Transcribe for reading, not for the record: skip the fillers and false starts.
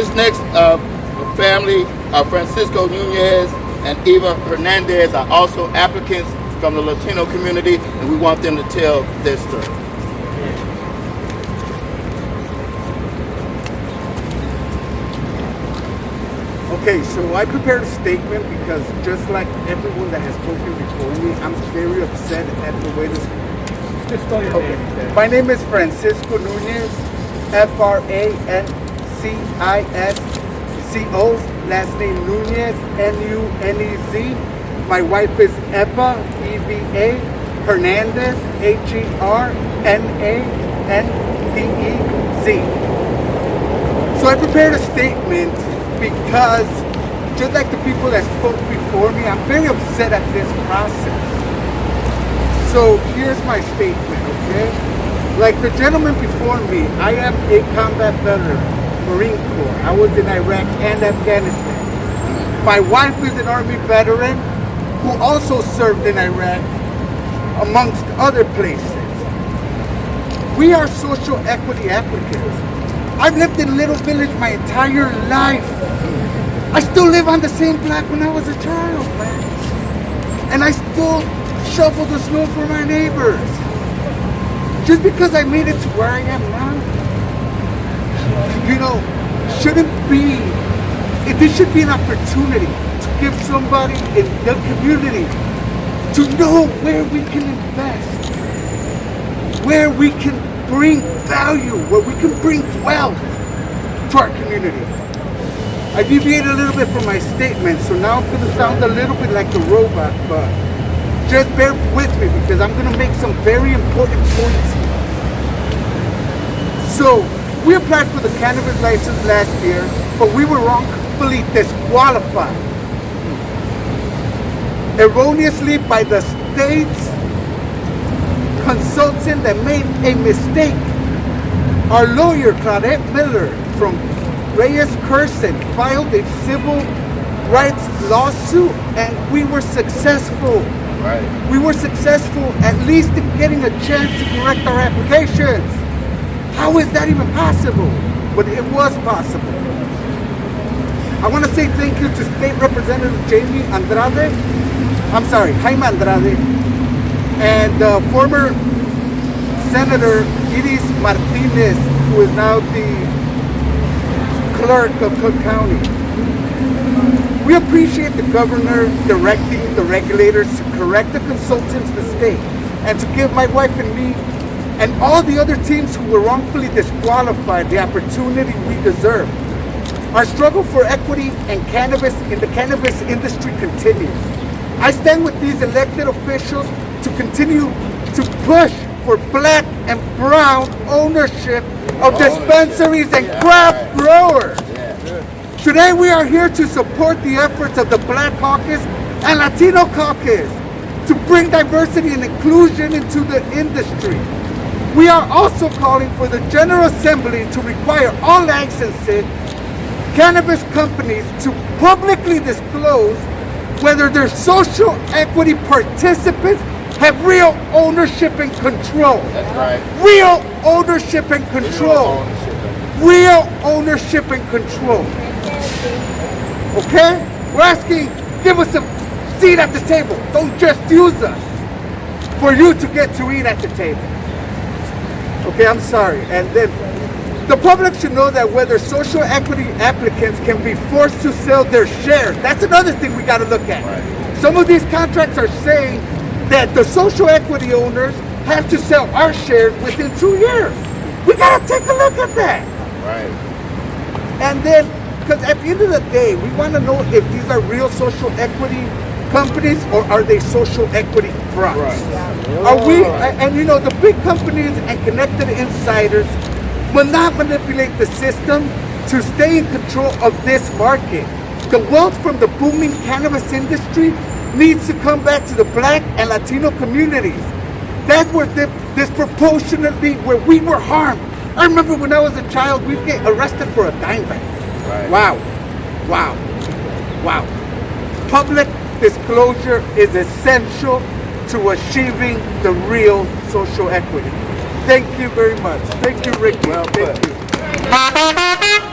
This next family, Francisco Nunez and Eva Hernandez, are also applicants from the Latino community, and we want them to tell their story. Okay, so I prepared a statement because just like everyone that has spoken before me, I'm very upset at the way this... Just spell your name. Okay. My name is Francisco Nunez, Francisco, last name Nunez, Nunez. My wife is Eva, Eva, Hernandez, Hernandez. So I prepared a statement because, just like the people that spoke before me, I'm very upset at this process. So here's my statement, okay? Like the gentleman before me, I am a combat veteran, Marine Corps. I was in Iraq and Afghanistan. My wife is an Army veteran who also served in Iraq, amongst other places. We are social equity applicants. I've lived in Little Village my entire life. I still live on the same block when I was a child, man. And I still shovel the snow for my neighbors. Just because I made it to where I am now, you know, this should be an opportunity to give somebody in the community to know where we can invest, where we can bring value, where we can bring wealth to our community. I deviated a little bit from my statement, so now I'm going to sound a little bit like a robot, but just bear with me because I'm going to make some very important points here. So, we applied for the cannabis license last year, but we were wrongfully disqualified. Erroneously by the state's consultant that made a mistake. Our lawyer, Claudette Miller, from Reyes Curson, filed a civil rights lawsuit, and we were successful. Right. We were successful at least in getting a chance to correct our applications. How is that even possible? But it was possible. I want to say thank you to State Representative Jaime Andrade, and former Senator Iris Martinez, who is now the clerk of Cook County. We appreciate the governor directing the regulators to correct the consultant's mistake and to give my wife and me and all the other teams who were wrongfully disqualified the opportunity we deserve. Our struggle for equity and cannabis in the cannabis industry continues. I stand with these elected officials to continue to push for black and brown ownership of dispensaries and craft growers. Today we are here to support the efforts of the Black Caucus and Latino Caucus to bring diversity and inclusion into the industry. We are also calling for the General Assembly to require all licensed cannabis companies to publicly disclose whether their social equity participants have real ownership and control. That's right. Real ownership and control. Real ownership and control. Okay? We're asking, give us a seat at the table. Don't just use us for you to get to eat at the table. Okay, I'm sorry. And then the public should know that whether social equity applicants can be forced to sell their shares. That's another thing we got to look at. Right. Some of these contracts are saying that the social equity owners have to sell our shares within 2 years. We got to take a look at that. Right. And then, because at the end of the day, we want to know if these are real social equity companies or are they social equity fronts. Right. Are we, and you know, the big companies and connected insiders will not manipulate the system to stay in control of this market. The wealth from the booming cannabis industry needs to come back to the Black and Latino communities. That's where disproportionately where we were harmed. I remember when I was a child, we'd get arrested for a dime bag. Right. Wow. Wow. Wow. Public disclosure is essential to achieving the real social equity. Thank you very much. Thank you, Ricky. Well put. Thank you.